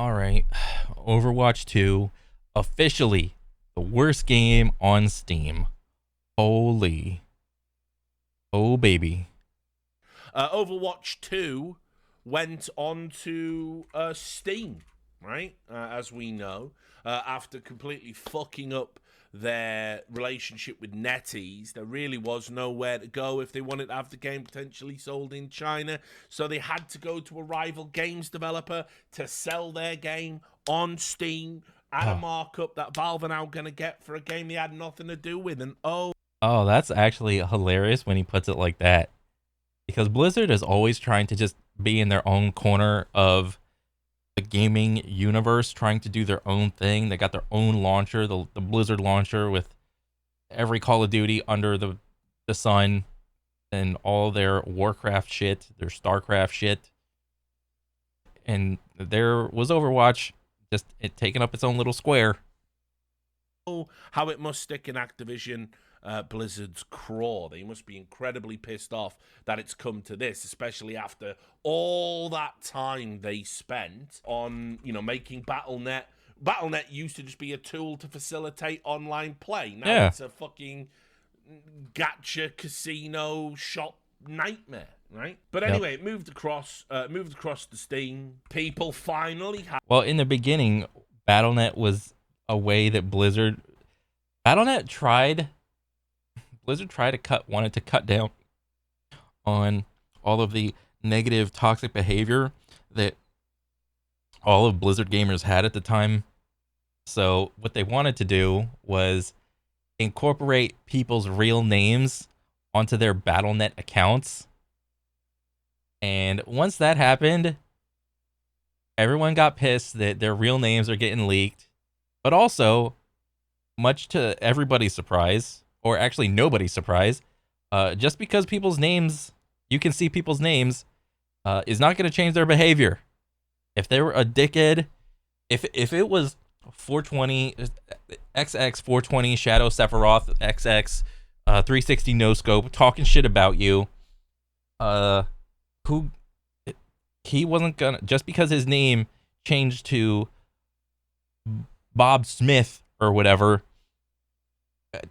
All right. Overwatch 2, officially the worst game on Steam. Holy. Oh, baby. Overwatch 2 went on to Steam, right? As we know, after completely fucking up their relationship with NetEase, there really was nowhere to go if they wanted to have the game potentially sold in China. So they had to go to a rival games developer to sell their game on Steam at a Oh, markup that Valve are now going to get for a game they had nothing to do with. And oh, that's actually hilarious when he puts it like that. Because Blizzard is always trying to just be in their own corner of the gaming universe, trying to do their own thing. They got their own launcher, the Blizzard launcher, with every Call of Duty under the sun and all their Warcraft shit, their Starcraft shit. And there was Overwatch, just it taking up its own little square. how it must stick in Activision Blizzard's craw. They must be incredibly pissed off that it's come to this, especially after all that time they spent on, making Battle.net. Battle.net used to just be a tool to facilitate online play. Now Yeah. it's a fucking gacha casino shop nightmare, right? But Yep. anyway, it moved across the Steam. People finally had. Well, in the beginning, BattleNet was a way that BattleNet tried Blizzard wanted to cut down on all of the negative toxic behavior that all of Blizzard gamers had at the time. So what they wanted to do was incorporate people's real names onto their BattleNet accounts. And once that happened, everyone got pissed that their real names are getting leaked. But also, much to everybody's surprise, or actually nobody's surprise, just because you can see people's names, is not going to change their behavior. If they were a dickhead, if it was 420 XX 420 Shadow Sephiroth XX 360 no scope talking shit about you, who he wasn't gonna, just because his name changed to Bob Smith or whatever.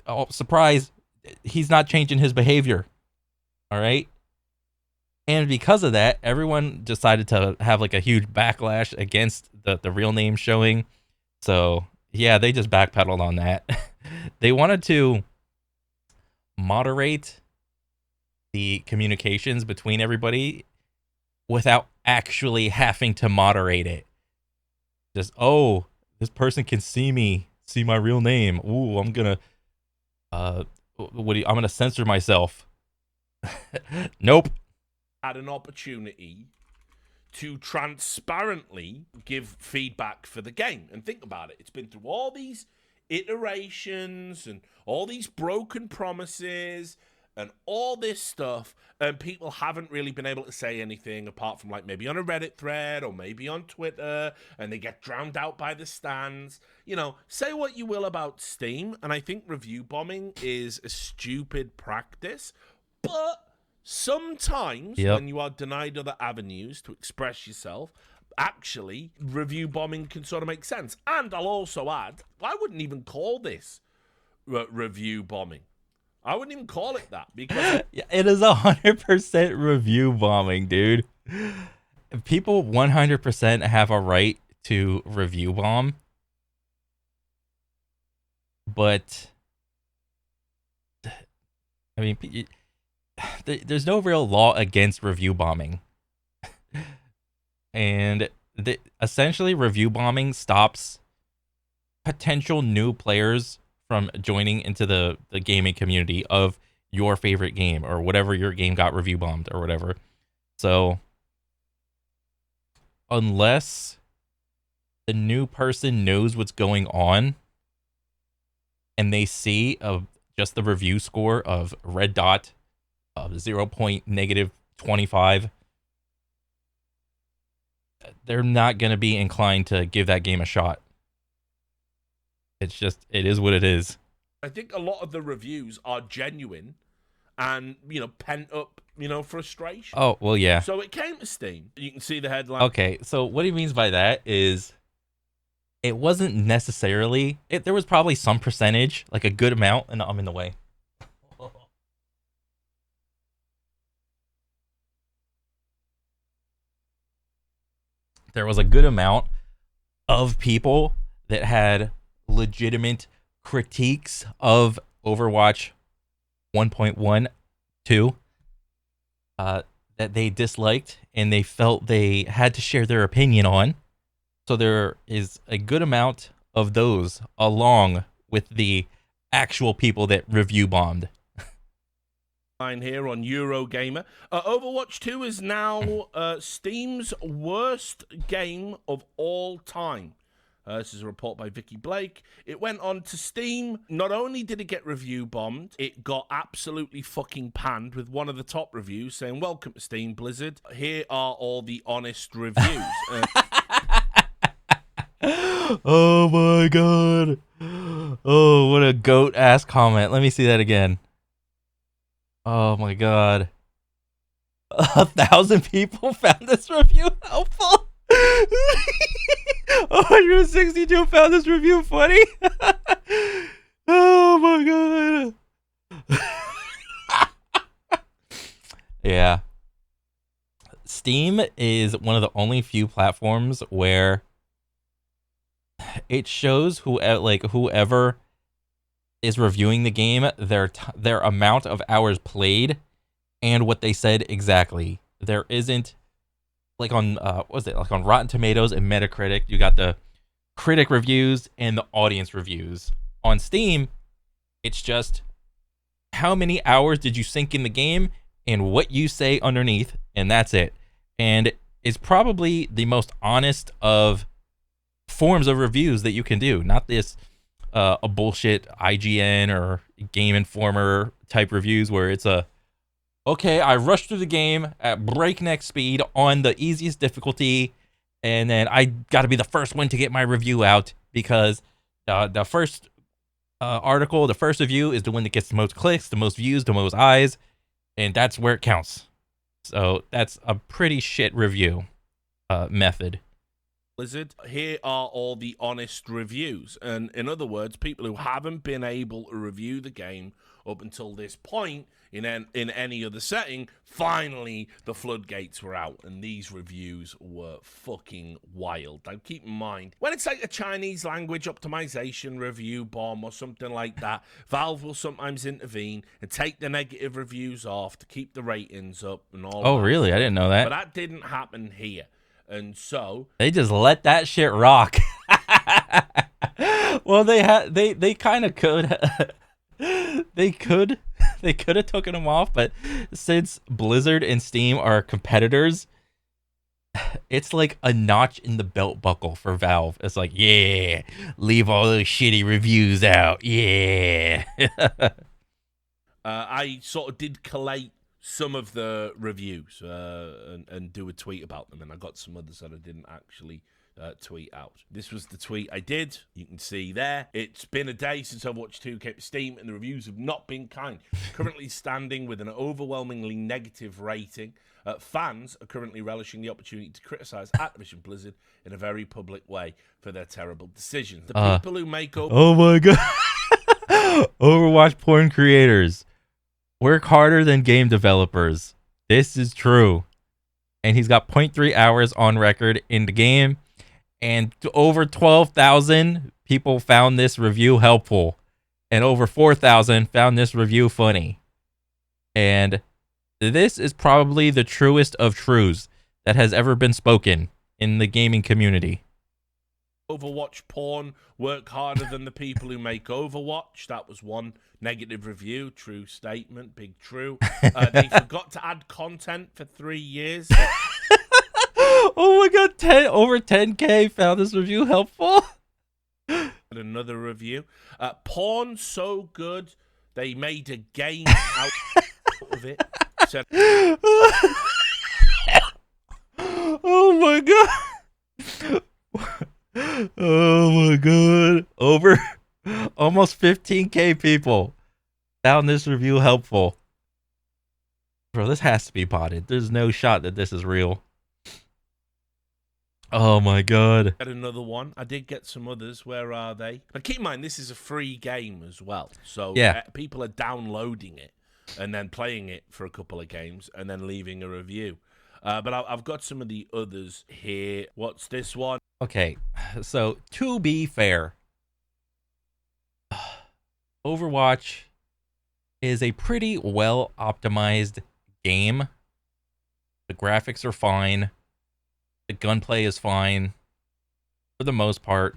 Oh, surprise, he's not changing his behavior. All right. And because of that, everyone decided to have like a huge backlash against the real name showing. So yeah, they just backpedaled on that. They wanted to moderate the communications between everybody without actually having to moderate it. Just, oh, this person can see my real name. Ooh, I'm gonna I'm gonna censor myself. Nope. Had an opportunity to transparently give feedback for the game. And think about it, it's been through all these iterations and all these broken promises and all this stuff, and people haven't really been able to say anything apart from like maybe on a Reddit thread or maybe on Twitter, and they get drowned out by the stands. Say what you will about Steam, and I think review bombing is a stupid practice, but sometimes Yep. when you are denied other avenues to express yourself, actually review bombing can sort of make sense. And I'll also add, I wouldn't even call this review bombing. I wouldn't even call it that because Yeah, it is 100% review bombing, dude. People 100% have a right to review bomb, but I mean, there's no real law against review bombing, and essentially review bombing stops potential new players from joining into the gaming community of your favorite game or whatever your game got review bombed or whatever. So unless the new person knows what's going on and they see just the review score of red dot of 0 point negative 25, they're not going to be inclined to give that game a shot. It is what it is. I think a lot of the reviews are genuine and, pent up, frustration. Oh, well, yeah. So it came to Steam. You can see the headline. Okay, so what he means by that is it wasn't necessarily there was probably some percentage, like a good amount, and I'm in the way. There was a good amount of people that had legitimate critiques of Overwatch 1.12 that they disliked and they felt they had to share their opinion on. So there is a good amount of those along with the actual people that review bombed. Here on Eurogamer. Overwatch 2 is now Steam's worst game of all time. This is a report by Vicky Blake. It went on to Steam. Not only did it get review bombed, it got absolutely fucking panned with one of the top reviews saying, "Welcome to Steam, Blizzard. Here are all the honest reviews." Oh my god. Oh, what a goat ass comment. Let me see that again. Oh my god. 1,000 people found this review helpful. 162 found this review funny. Oh my god. Yeah. Steam is one of the only few platforms where it shows whoever is reviewing the game their amount of hours played and what they said exactly. There isn't like on on Rotten Tomatoes and Metacritic, you got the critic reviews and the audience reviews. On Steam, it's just how many hours did you sink in the game and what you say underneath, and that's it. And it's probably the most honest of forms of reviews that you can do. Not this a bullshit IGN or Game Informer type reviews where it's okay, I rushed through the game at breakneck speed on the easiest difficulty, and then I got to be the first one to get my review out because the first article, the first review is the one that gets the most clicks, the most views, the most eyes, and that's where it counts. So that's a pretty shit review method. Blizzard, here are all the honest reviews. And in other words, people who haven't been able to review the game up until this point in any other setting, finally the floodgates were out, and these reviews were fucking wild. Now keep in mind, when it's like a Chinese language optimization review bomb or something like that, Valve will sometimes intervene and take the negative reviews off to keep the ratings up and all. Oh, really? I didn't know that. But that didn't happen here. And so they just let that shit rock. Well, they kind of could. They could have taken them off, but since Blizzard and Steam are competitors, it's like a notch in the belt buckle for Valve. It's like, yeah, leave all those shitty reviews out. Yeah. I sort of did collate some of the reviews and do a tweet about them, and I got some others that I didn't actually tweet out. This was the tweet I did. You can see there. It's been a day since Overwatch 2 came to Steam, and the reviews have not been kind. Currently standing with an overwhelmingly negative rating. Fans are currently relishing the opportunity to criticize Activision Blizzard in a very public way for their terrible decisions. The people who make Oh my god. Overwatch porn creators work harder than game developers. This is true. And he's got 0.3 hours on record in the game. And over 12,000 people found this review helpful. And over 4,000 found this review funny. And this is probably the truest of truths that has ever been spoken in the gaming community. Overwatch porn work harder than the people who make Overwatch. That was one negative review. True statement. Big true. They forgot to add content for 3 years. Oh my god, over 10K found this review helpful. And another review. Porn so good they made a game out of it. So- oh my god. Oh my god. Over almost 15K people found this review helpful. Bro, this has to be botted. There's no shot that this is real. Oh my god. Get another one. I did get some others. Where are they? Now keep in mind, this is a free game as well, so Yeah. people are downloading it and then playing it for a couple of games and then leaving a review. But I've got some of the others here. What's this one? Okay. So to be fair, Overwatch is a pretty well optimized game. The graphics are fine. The gunplay is fine for the most part.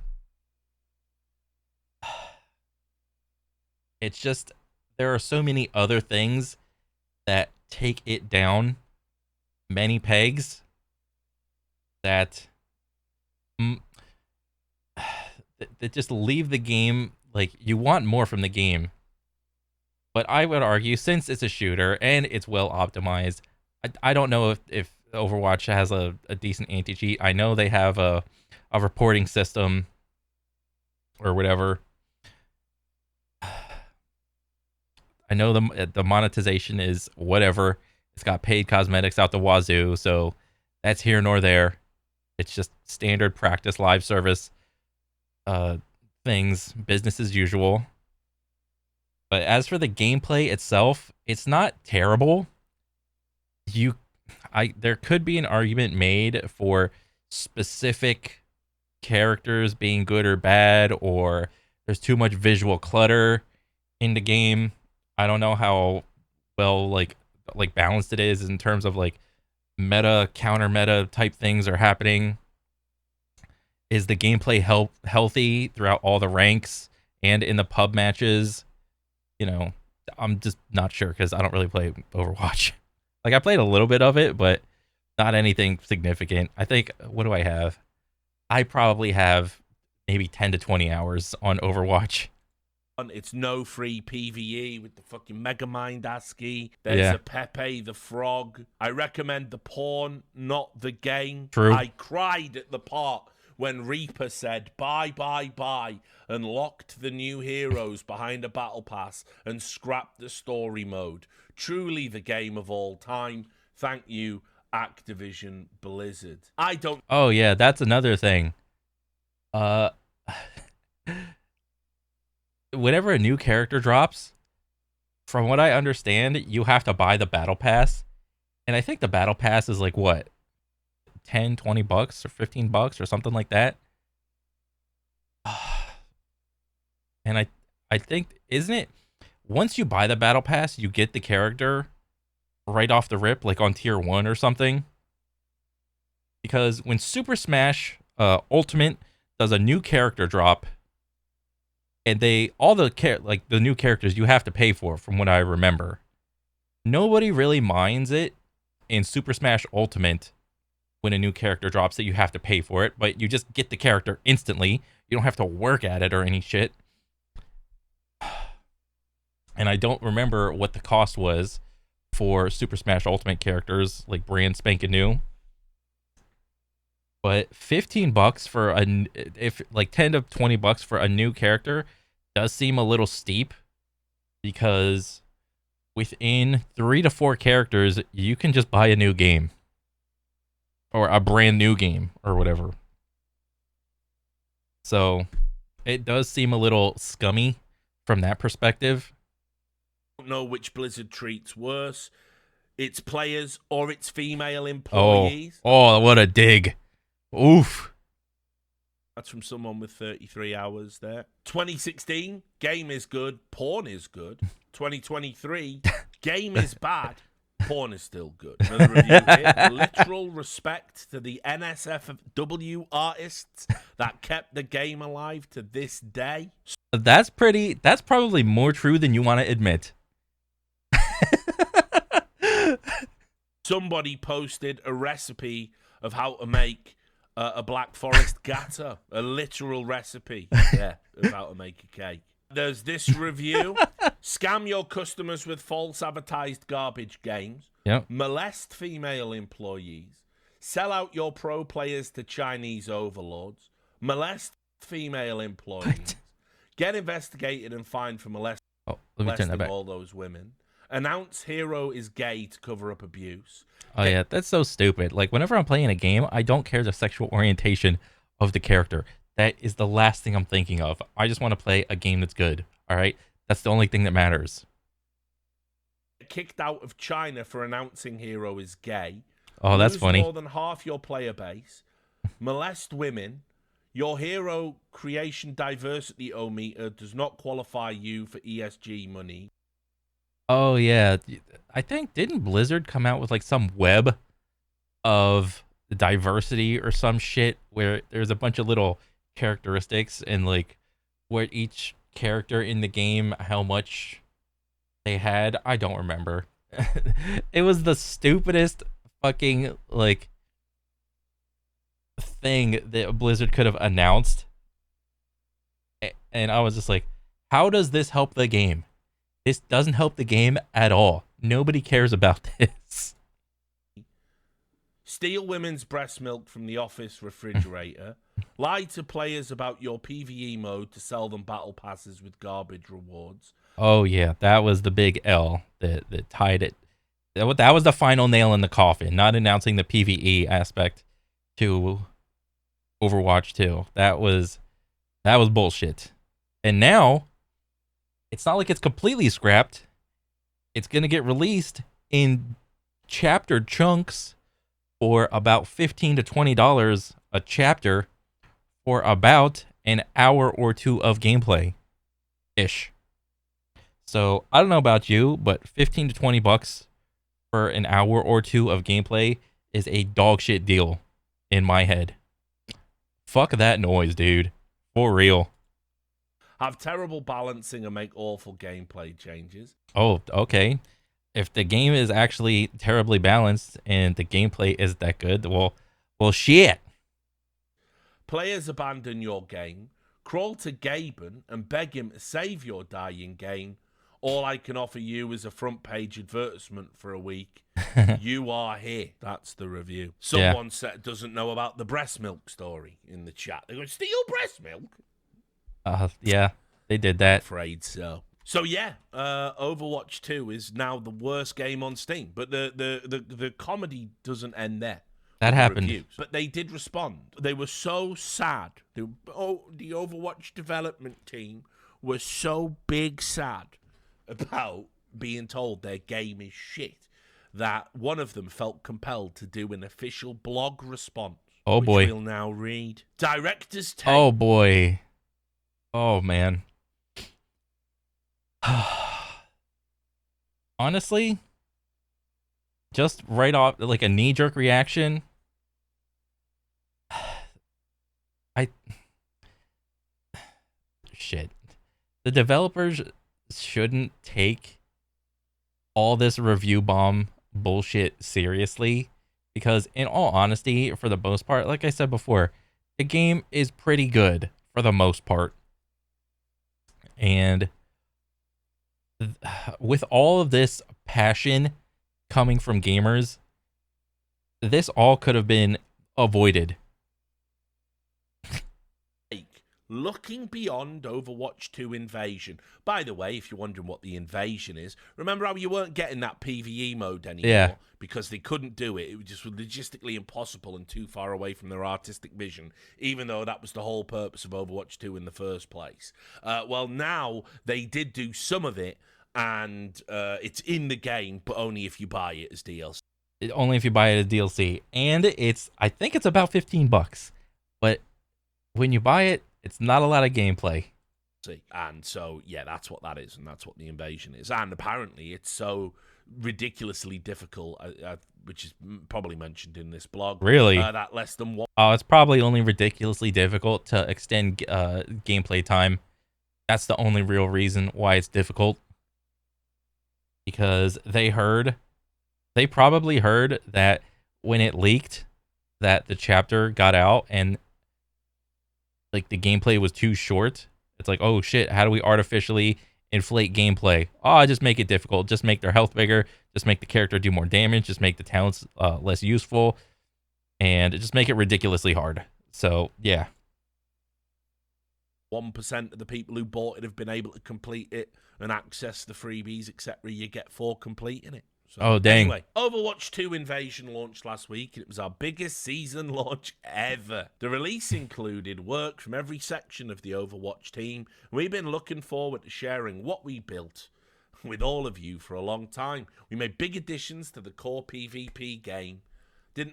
It's just there are so many other things that take it down many pegs that mm, that just leave the game like you want more from the game. But I would argue since it's a shooter and it's well optimized, I don't know if Overwatch has a decent anti-cheat. I know they have a reporting system or whatever. I know the monetization is whatever. It's got paid cosmetics out the wazoo, so that's here nor there. It's just standard practice live service things, business as usual. But as for the gameplay itself, it's not terrible. There could be an argument made for specific characters being good or bad, or there's too much visual clutter in the game. I don't know how well like balanced it is in terms of like meta counter meta type things are happening. Is the gameplay healthy throughout all the ranks and in the pub matches? You know, I'm just not sure because I don't really play Overwatch. Like I played a little bit of it, but not anything significant. I think what do I have? I probably have maybe 10 to 20 hours on Overwatch. It's no free PvE with the fucking Megamind ASCII. There's Yeah, a Pepe the Frog. I recommend the porn, not the game. true. I cried at the part when Reaper said bye, bye, bye, and locked the new heroes behind a battle pass and scrapped the story mode. Truly the game of all time. Thank you, Activision Blizzard. I don't. Oh yeah, that's another thing. Uh Whenever a new character drops, from what I understand, you have to buy the battle pass. And I think the battle pass is like what? 10, 20 bucks or 15 bucks or something like that. And I think isn't it once you buy the battle pass, you get the character right off the rip like on tier 1 or something? Because when Super Smash Ultimate does a new character drop, and they all the like the new characters you have to pay for from what I remember. Nobody really minds it in Super Smash Ultimate when a new character drops that you have to pay for it, but you just get the character instantly. You don't have to work at it or any shit. And I don't remember what the cost was for Super Smash Ultimate characters, like brand spanking new. But 15 bucks for if like 10 to 20 bucks for a new character does seem a little steep because within 3 to 4 characters you can just buy a new game or a brand new game or whatever. So it does seem a little scummy from that perspective. I don't know which Blizzard treats worse, its players or its female Oh, employees. oh, what a dig. Oof. That's from someone with 33 hours there. 2016, game is good, porn is good. 2023, game is bad, porn is still good. Another review here. Literal respect to the NSFW artists that kept the game alive to this day. That's probably more true than you want to admit. Somebody posted a recipe of how to make a Black Forest Gatta, a literal recipe, yeah, of how to make a cake. There's this review: scam your customers with false advertised garbage games, Yep. molest female employees, sell out your pro players to Chinese overlords, molest female employees, get investigated and fined for Oh, let me turn that back. all those women, Announce hero is gay to cover up abuse. Oh yeah, that's so stupid. Like whenever I'm playing a game, I don't care the sexual orientation of the character. That is the last thing I'm thinking of. I just want to play a game that's good. All right, that's the only thing that matters. Kicked out of China for announcing hero is gay. Oh, that's Lose funny. more than half your player base. Molest women. Your hero creation diversity O-meter does not qualify you for ESG money. Oh yeah, I think didn't Blizzard come out with like some web of diversity or some shit where there's a bunch of little characteristics and like where each character in the game how much they had. I don't remember. It was the stupidest fucking like thing that Blizzard could have announced. And I was just like, how does this help the game? This doesn't help the game at all. Nobody cares about this. Steal women's breast milk from the office refrigerator. Lie to players about your PvE mode to sell them battle passes with garbage rewards. Oh yeah, that was the big L that tied it. That was the final nail in the coffin. Not announcing the PvE aspect to Overwatch 2. That was bullshit. And now it's not like it's completely scrapped. It's gonna get released in chapter chunks for about $15 to $20 a chapter for about an hour or two of gameplay ish. So I don't know about you, but 15 to 20 bucks for an hour or two of gameplay is a dog shit deal in my head. Fuck that noise, dude. For real. Have terrible balancing and make awful gameplay changes. Oh, okay. If the game is actually terribly balanced and the gameplay is that good, well shit. Players abandon your game. Crawl to Gaben and beg him to save your dying game. All I can offer you is a front page advertisement for a week. You are here. That's the review. Someone said doesn't know about the breast milk story in the chat. They go, steal breast milk? Yeah, they did that. Afraid so. So yeah, Overwatch 2 is now the worst game on Steam. But the comedy doesn't end there. That happened. Reviews. But they did respond. They were so sad. The Overwatch development team were so big sad about being told their game is shit that one of them felt compelled to do an official blog response. Oh boy. Which we'll now read. Director's take. Oh boy. Oh man. Honestly, just right off like a knee-jerk reaction, shit. The developers shouldn't take all this review bomb bullshit seriously because in all honesty, for the most part, like I said before, the game is pretty good for the most part. And with all of this passion coming from gamers, this all could have been avoided. Looking beyond Overwatch 2 Invasion. By the way, if you're wondering what the Invasion is, remember how you weren't getting that PvE mode anymore because they couldn't do it. It was just logistically impossible and too far away from their artistic vision, even though that was the whole purpose of Overwatch 2 in the first place. Well, now they did do some of it, and it's in the game, but only if you buy it as DLC. Only if you buy it as DLC. And I think it's about $15. But when you buy it, it's not a lot of gameplay. And so, yeah, that's what that is, and that's what the Invasion is. And apparently it's so ridiculously difficult, which is probably mentioned in this blog. Really? That less than one... Oh, it's probably only ridiculously difficult to extend gameplay time. That's the only real reason why it's difficult. Because they probably heard that when it leaked, that the chapter got out and like the gameplay was too short. It's like, oh shit, how do we artificially inflate gameplay? Oh, just make it difficult. Just make their health bigger. Just make the character do more damage. Just make the talents less useful. And just make it ridiculously hard. So, yeah. 1% of the people who bought it have been able to complete it and access the freebies, etc. you get for completing it. So, Oh, dang. Anyway, Overwatch 2 Invasion launched last week, and it was our biggest season launch ever. The release included work from every section of the Overwatch team, and we've been looking forward to sharing what we built with all of you for a long time. We made big additions to the core PvP game.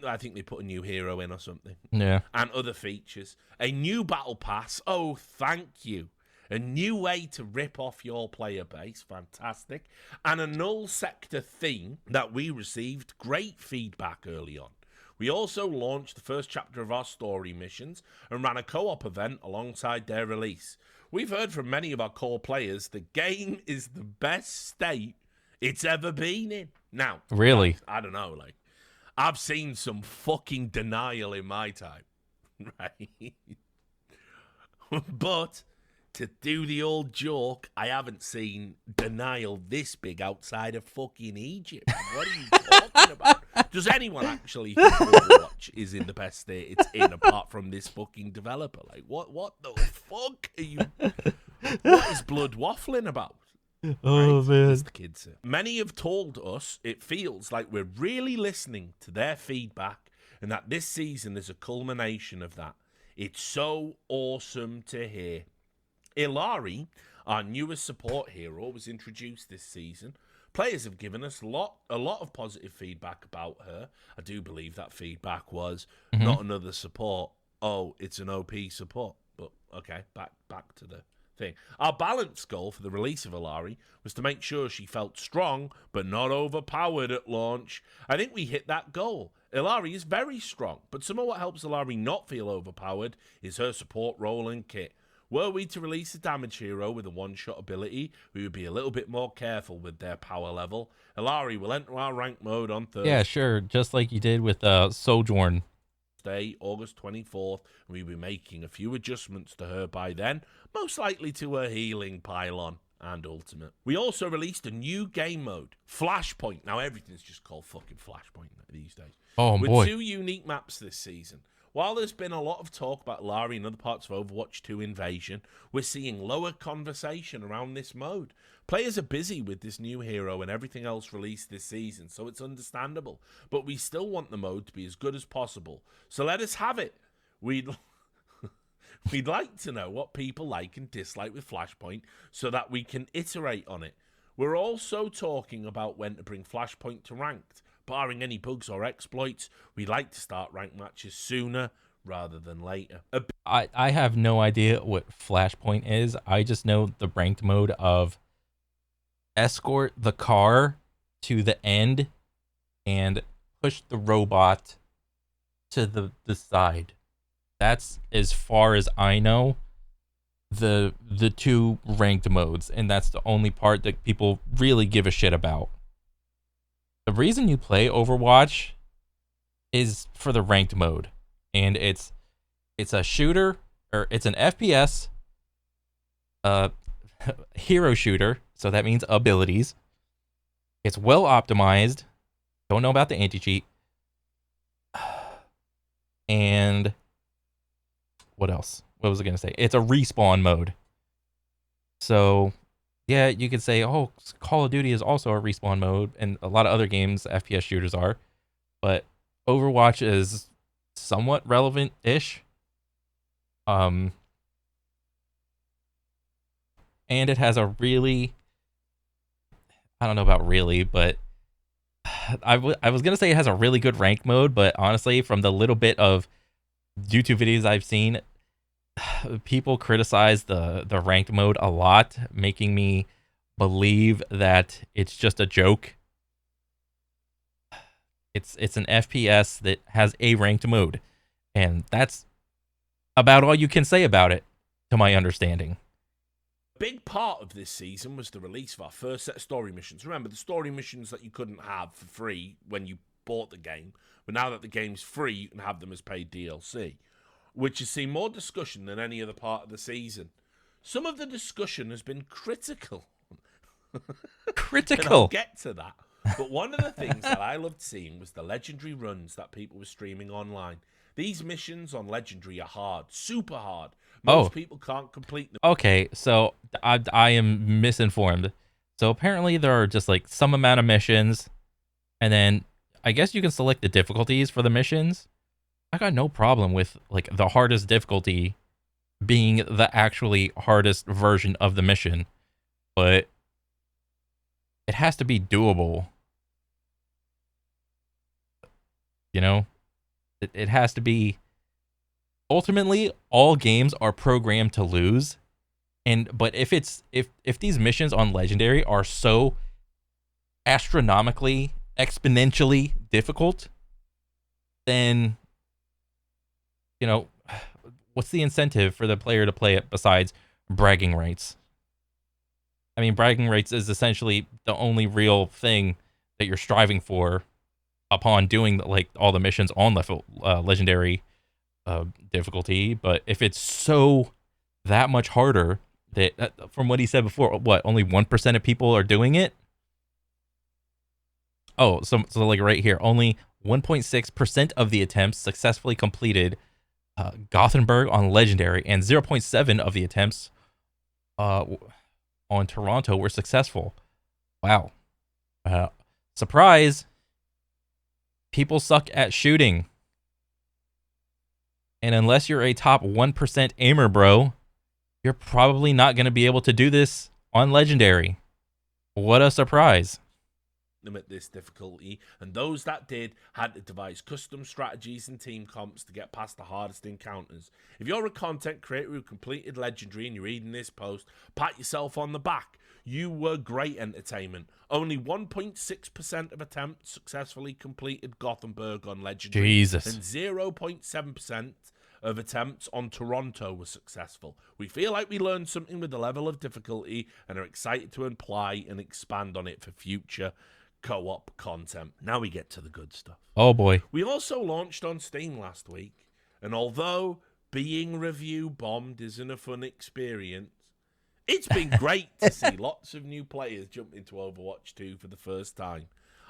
I think they put a new hero in or something. Yeah. And other features. A new battle pass. Oh, thank you. A new way to rip off your player base. Fantastic. And a null sector theme that we received great feedback early on. We also launched the first chapter of our story missions and ran a co-op event alongside their release. We've heard from many of our core players the game is the best state it's ever been in. Now, Really? I don't know, like, I've seen some fucking denial in my time, right? But to do the old joke, I haven't seen denial this big outside of fucking Egypt. What are you talking about? Does anyone actually think Overwatch is in the best state it's in apart from this fucking developer? Like, what the fuck are you... What is Blood waffling about? Oh, right? man. As the kids say. Many have told us it feels like we're really listening to their feedback and that this season is a culmination of that. It's so awesome to hear. Ilari, our newest support hero, was introduced this season. Players have given us a lot of positive feedback about her. I do believe that feedback was not another support. Oh, it's an OP support. But okay, back to the thing. Our balance goal for the release of Ilari was to make sure she felt strong but not overpowered at launch. I think we hit that goal. Ilari is very strong, but some of what helps Ilari not feel overpowered is her support role and kit. Were we to release a damage hero with a one-shot ability, we would be a little bit more careful with their power level. Ilari will enter our rank mode on Thursday. Yeah, sure. Just like you did with Sojourn. August 24th, and we'll be making a few adjustments to her by then, most likely to her healing pylon and ultimate. We also released a new game mode, Flashpoint. Now everything's just called fucking Flashpoint these days. Oh, with boy. 2 unique maps this season. While there's been a lot of talk about Larry and other parts of Overwatch 2 Invasion, we're seeing lower conversation around this mode. Players are busy with this new hero and everything else released this season, so it's understandable. But we still want the mode to be as good as possible. So let us have it. We'd like to know what people like and dislike with Flashpoint so that we can iterate on it. We're also talking about when to bring Flashpoint to ranked. Barring any bugs or exploits, we'd like to start ranked matches sooner rather than later. I have no idea what Flashpoint is. I just know the ranked mode of escort the car to the end and push the robot to the side. That's as far as I know the 2 ranked modes, and that's the only part that people really give a shit about. The reason you play Overwatch is for the ranked mode, and it's a shooter, or it's an FPS hero shooter, so that means abilities. It's well optimized. Don't know about the anti-cheat. And what else? What was I going to say? It's a respawn mode. So, yeah, you could say, oh, Call of Duty is also a respawn mode, and a lot of other games, FPS shooters are. But Overwatch is somewhat relevant-ish. And it has a really... I don't know about really, but... I was going to say it has a really good rank mode, but honestly, from the little bit of YouTube videos I've seen, people criticize the ranked mode a lot, making me believe that it's just a joke. It's an FPS that has a ranked mode, and that's about all you can say about it, to my understanding. Big part of this season was the release of our first set of story missions. Remember, the story missions that you couldn't have for free when you bought the game, but now that the game's free, you can have them as paid DLC, which has seen more discussion than any other part of the season. Some of the discussion has been critical. And I'll get to that. But one of the things that I loved seeing was the legendary runs that people were streaming online. These missions on Legendary are hard, super hard. Oh, Most people can't complete them. okay. So I am misinformed. So apparently there are just like some amount of missions, and then I guess you can select the difficulties for the missions. I got no problem with like the hardest difficulty being the actually hardest version of the mission, but it has to be doable. You know, it has to be. Ultimately, all games are programmed to lose, and but if these missions on Legendary are so astronomically, exponentially difficult, then you know what's the incentive for the player to play it besides bragging rights? I mean, bragging rights is essentially the only real thing that you're striving for upon doing like all the missions on legendary difficulty. But if it's so that much harder that, from what he said before, what only 1% of people are doing it. Oh, so like right here, only 1.6% of the attempts successfully completed Gothenburg on legendary, and 0.7 of the attempts uh, on Toronto were successful. Wow. Surprise. People suck at shooting. And unless you're a top 1% aimer, bro, you're probably not going to be able to do this on Legendary. What a surprise. Them at this difficulty, and those that did had to devise custom strategies and team comps to get past the hardest encounters. If you're a content creator who completed Legendary and you're reading this post, pat yourself on the back. You were great entertainment. Only 1.6% of attempts successfully completed Gothenburg on Legendary. Jesus. And 0.7% of attempts on Toronto were successful. We feel like we learned something with the level of difficulty and are excited to apply and expand on it for future co-op content. Now we get to the good stuff. Oh boy. We also launched on Steam last week, and although being review bombed isn't a fun experience, it's been great to see lots of new players jump into Overwatch 2 for the first time.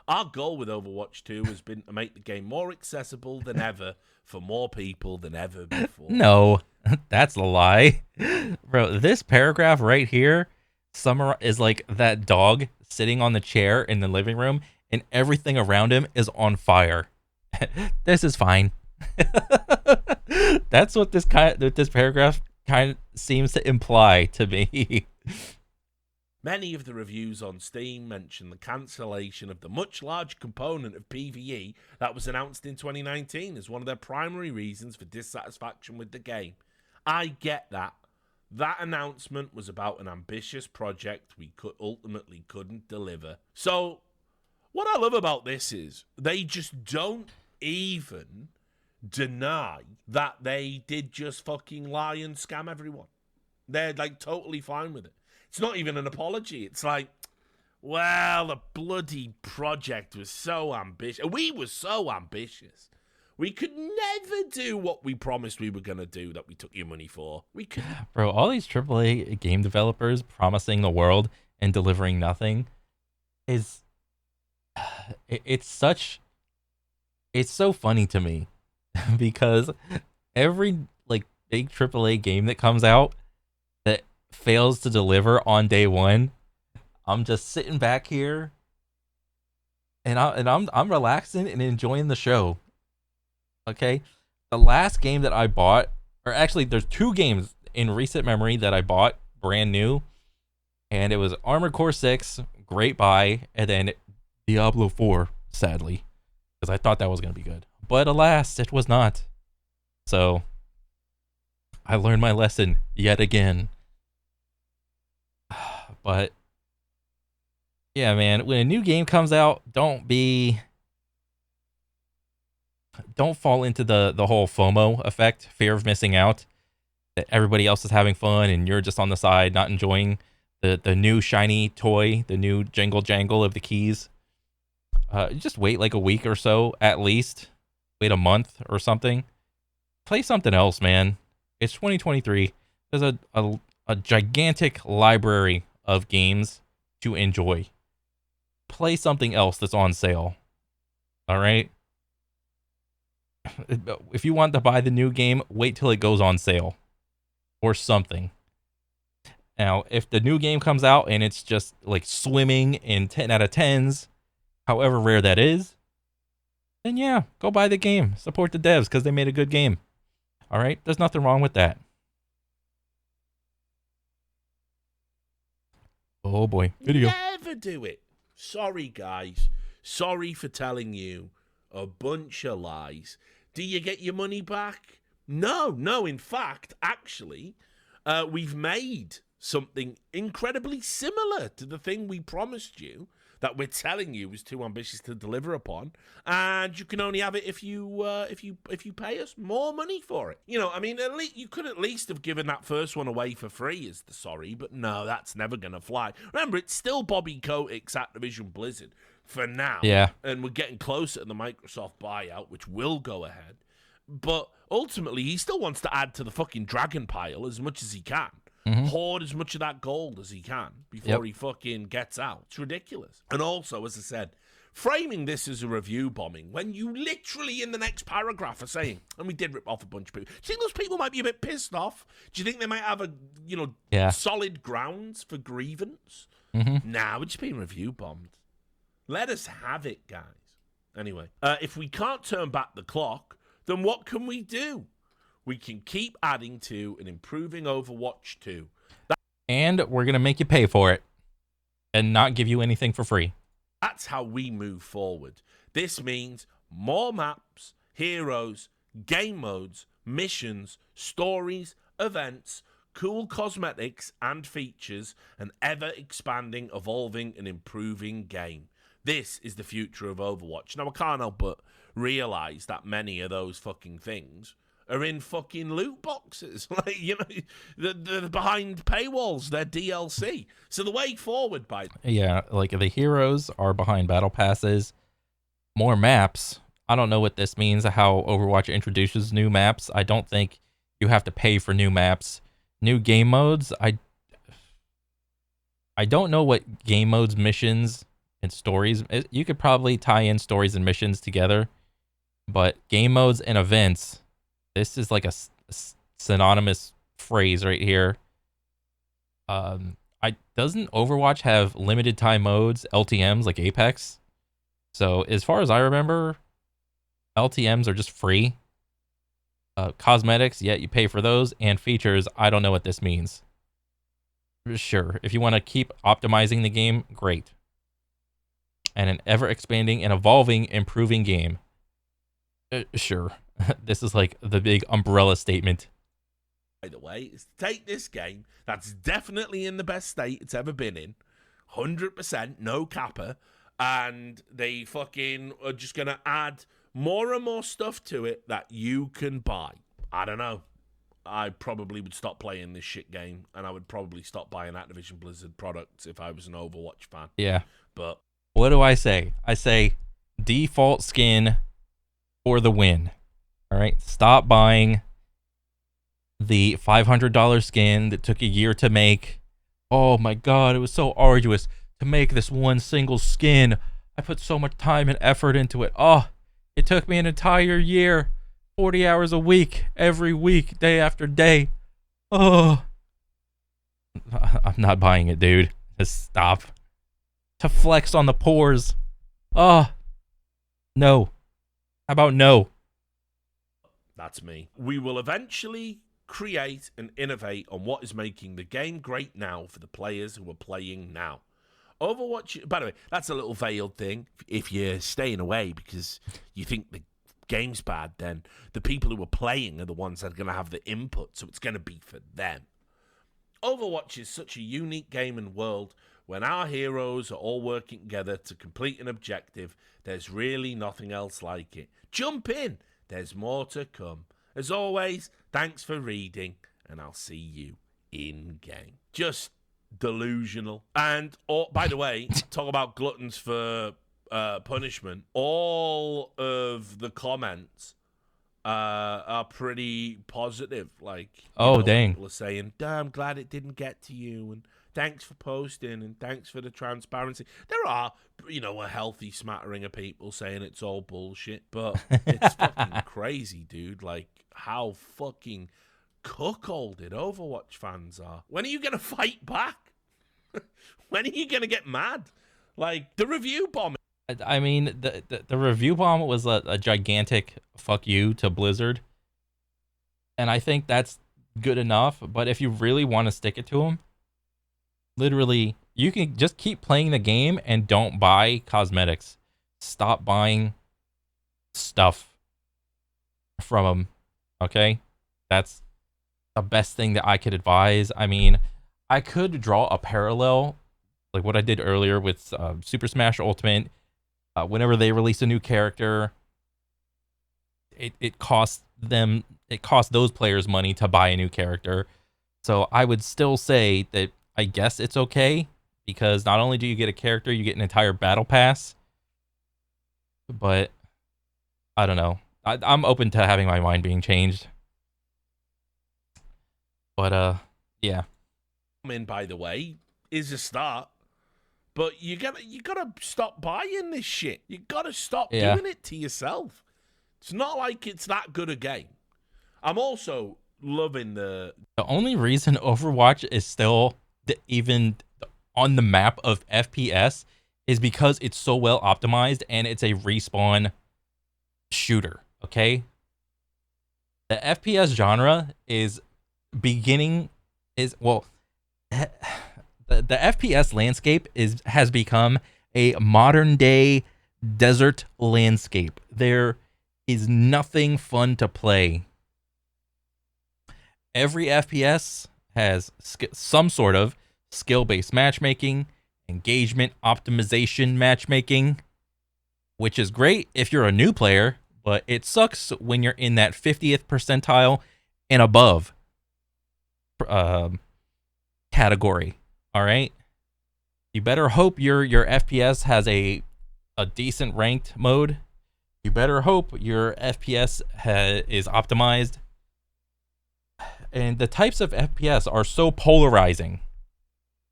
Our goal with Overwatch 2 has been to make the game more accessible than ever for more people than ever before. No, that's a lie. Bro, this paragraph right here is like that dog sitting on the chair in the living room and everything around him is on fire. This is fine. That's what this paragraph kind of seems to imply to me. Many of the reviews on Steam mention the cancellation of the much larger component of PvE that was announced in 2019 as one of their primary reasons for dissatisfaction with the game. I get that. That announcement was about an ambitious project we ultimately couldn't deliver. So, what I love about this is they just don't even deny that they did just fucking lie and scam everyone. They're like totally fine with it. It's not even an apology. It's like, well, the bloody project was so ambitious. We were so ambitious. We could never do what we promised we were going to do that we took your money for. We could. Bro, all these AAA game developers promising the world and delivering nothing is it's so funny to me because every like big AAA game that comes out that fails to deliver on day one, I'm just sitting back here and I'm relaxing and enjoying the show. Okay, the last game that I bought, or actually, there's two games in recent memory that I bought brand new, and it was Armored Core 6, great buy, and then Diablo 4, sadly, because I thought that was gonna be good, but alas, it was not. So I learned my lesson yet again. But yeah, man, when a new game comes out, don't fall into the whole FOMO effect, fear of missing out, that everybody else is having fun and you're just on the side not enjoying the new shiny toy, the new jingle jangle of the keys. Just wait like a week or so at least. Wait a month or something. Play something else, man. It's 2023. There's a gigantic library of games to enjoy. Play something else that's on sale. All right? If you want to buy the new game, wait till it goes on sale or something. Now, if the new game comes out and it's just like swimming in 10 out of 10s, however rare that is, then yeah, go buy the game. Support the devs because they made a good game. All right? There's nothing wrong with that. Oh boy. Video. Never do it. Sorry, guys. Sorry for telling you a bunch of lies. Do you get your money back? No. In fact, actually, we've made something incredibly similar to the thing we promised you that we're telling you was too ambitious to deliver upon, and you can only have it if you pay us more money for it. You know, I mean, at least you could at least have given that first one away for free as the sorry, but no, that's never gonna fly. Remember, it's still Bobby Kotick's Activision Blizzard for now, Yeah. and we're getting closer to the Microsoft buyout, which will go ahead. But ultimately, he still wants to add to the fucking dragon pile as much as he can. Hoard as much of that gold as he can before he fucking gets out. It's ridiculous. And also, as I said, framing this as a review bombing when you literally in the next paragraph are saying, and we did rip off a bunch of people. Do you think those people might be a bit pissed off? Do you think they might have solid grounds for grievance? Nah, we're just being review bombed. Let us have it, guys. Anyway, if we can't turn back the clock, then what can we do? We can keep adding to and improving Overwatch 2. And we're going to make you pay for it and not give you anything for free. That's how we move forward. This means more maps, heroes, game modes, missions, stories, events, cool cosmetics and features, an ever-expanding, evolving and improving game. This is the future of Overwatch. Now, I can't help but realize that many of those fucking things are in fucking loot boxes. Like, you know, they're behind paywalls. They're DLC. So the way forward, yeah, like the heroes are behind battle passes. More maps. I don't know what this means, how Overwatch introduces new maps. I don't think you have to pay for new maps. New game modes. I don't know what game modes, missions, and stories. You could probably tie in stories and missions together. But game modes and events, this is like a synonymous phrase right here. Doesn't Overwatch have limited time modes, LTMs, like Apex? So as far as I remember, LTMs are just free. Cosmetics, yeah, you pay for those, and features, I don't know what this means. Sure, if you want to keep optimizing the game, great. And an ever-expanding and evolving, improving game. Sure. This is like the big umbrella statement. By the way, is to take this game that's definitely in the best state it's ever been in, 100%, no capper, and they fucking are just going to add more and more stuff to it that you can buy. I don't know. I probably would stop playing this shit game, and I would probably stop buying Activision Blizzard products if I was an Overwatch fan. Yeah. But what do I say? I say default skin for the win. All right, stop buying the $500 skin that took a year to make. Oh my God, it was so arduous to make this one single skin. I put so much time and effort into it. Oh, it took me an entire year, 40 hours a week, every week, day after day. Oh, I'm not buying it, dude. Just stop. To flex on the pores. Oh, no. How about no? That's me. We will eventually create and innovate on what is making the game great now for the players who are playing now. Overwatch, by the way, that's a little veiled thing. If you're staying away because you think the game's bad, then the people who are playing are the ones that are going to have the input, so it's going to be for them. Overwatch is such a unique game and world. When our heroes are all working together to complete an objective, there's really nothing else like it. Jump in. There's more to come. As always, thanks for reading, and I'll see you in-game. Just delusional. And, by the way, talk about gluttons for punishment. All of the comments are pretty positive. Like, Oh, dang. people are saying, "I'm glad it didn't get to you," and thanks for posting, and thanks for the transparency. There are, a healthy smattering of people saying it's all bullshit, but it's fucking crazy, dude. Like, how fucking cuckolded Overwatch fans are. When are you gonna fight back? When are you gonna get mad? Like, the review bomb. I mean, the review bomb was a gigantic fuck you to Blizzard, and I think that's good enough. But if you really want to stick it to them, literally, you can just keep playing the game and don't buy cosmetics. Stop buying stuff from them. Okay, that's the best thing that I could advise. I mean, I could draw a parallel, like what I did earlier with Super Smash Ultimate. Whenever they release a new character, it costs those players money to buy a new character. So I would still say that I guess it's okay because not only do you get a character, you get an entire battle pass. But I don't know. I'm open to having my mind being changed. But yeah. In, by the way, is a start. But you gotta stop buying this shit. You gotta stop Yeah. doing it to yourself. It's not like it's that good a game. I'm also loving The only reason Overwatch is still even on the map of FPS is because it's so well optimized and it's a respawn shooter. Okay, the FPS genre is beginning is well the FPS landscape has become a modern day desert landscape. There is nothing fun to play. Every FPS has some sort of skill-based matchmaking, engagement optimization matchmaking, which is great if you're a new player, but it sucks when you're in that 50th percentile and above category. All right, you better hope your FPS has a decent ranked mode. You better hope your FPS is optimized. And the types of FPS are so polarizing.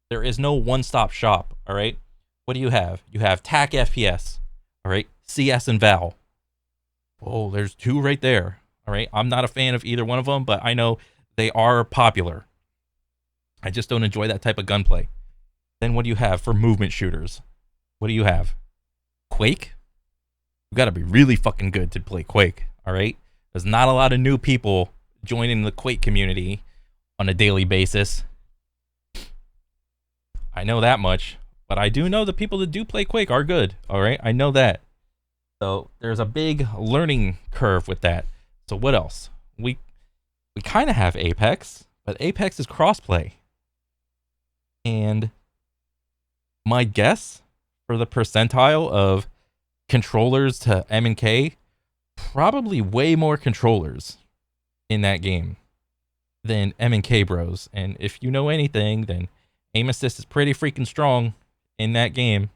There is no one-stop shop. All right, what do you have? You have TAC FPS. All right, CS and Val. Oh, there's two right there. All right, I'm not a fan of either one of them, but I know they are popular. I just don't enjoy that type of gunplay. Then what do you have for movement shooters? What do you have? Quake? You gotta be really fucking good to play Quake, alright? There's not a lot of new people joining the Quake community on a daily basis. I know that much. But I do know the people that do play Quake are good, alright? I know that. So there's a big learning curve with that. So what else? We kind of have Apex, but Apex is crossplay. And my guess for the percentile of controllers to M and K, probably way more controllers in that game than M and K bros. And if you know anything, then aim assist is pretty freaking strong in that game.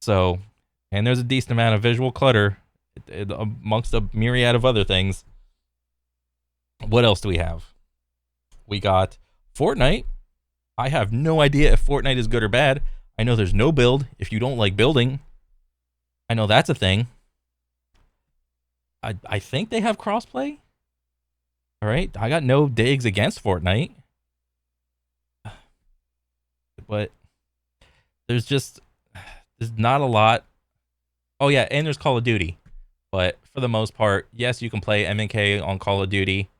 So, and there's a decent amount of visual clutter amongst a myriad of other things. What else do we have? We got Fortnite. I have no idea if Fortnite is good or bad. I know there's no build if you don't like building. I know that's a thing. I think they have crossplay. All right, I got no digs against Fortnite, but there's not a lot. Oh yeah, and there's Call of Duty, but for the most part, yes, you can play MNK on Call of Duty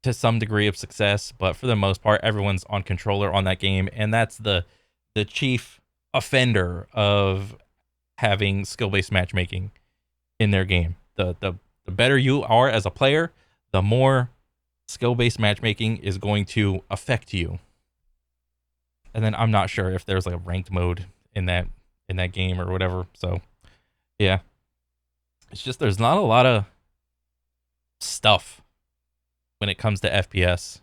to some degree of success, but for the most part, everyone's on controller on that game, and that's the chief offender of having skill-based matchmaking in their game. The better you are as a player, the more skill-based matchmaking is going to affect you. And then I'm not sure if there's like a ranked mode in that game or whatever. So yeah, it's just there's not a lot of stuff when it comes to FPS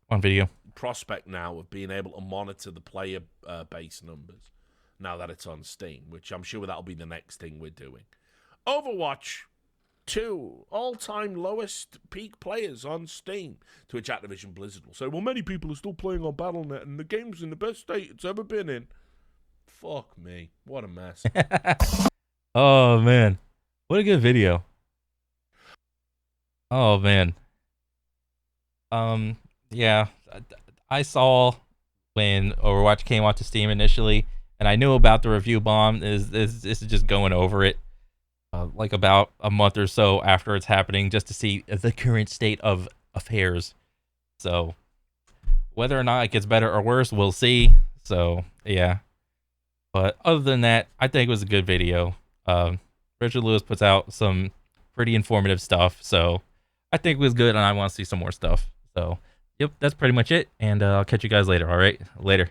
on video. prospect now of being able to monitor the player base numbers now that it's on Steam, which I'm sure that'll be the next thing we're doing. Overwatch 2, all-time lowest peak players on Steam. To which Activision Blizzard will say, well, many people are still playing on Battle.net and the game's in the best state it's ever been in. Fuck me. What a mess. Oh man, what a good video. Oh man. Yeah, I saw when Overwatch came out to Steam initially, and I knew about the review bomb. This is just going over it, like about a month or so after it's happening, just to see the current state of affairs. So whether or not it gets better or worse, we'll see. So yeah, but other than that, I think it was a good video. Richard Lewis puts out some pretty informative stuff, so I think it was good, and I want to see some more stuff. So, yep, that's pretty much it, and I'll catch you guys later. All right, later.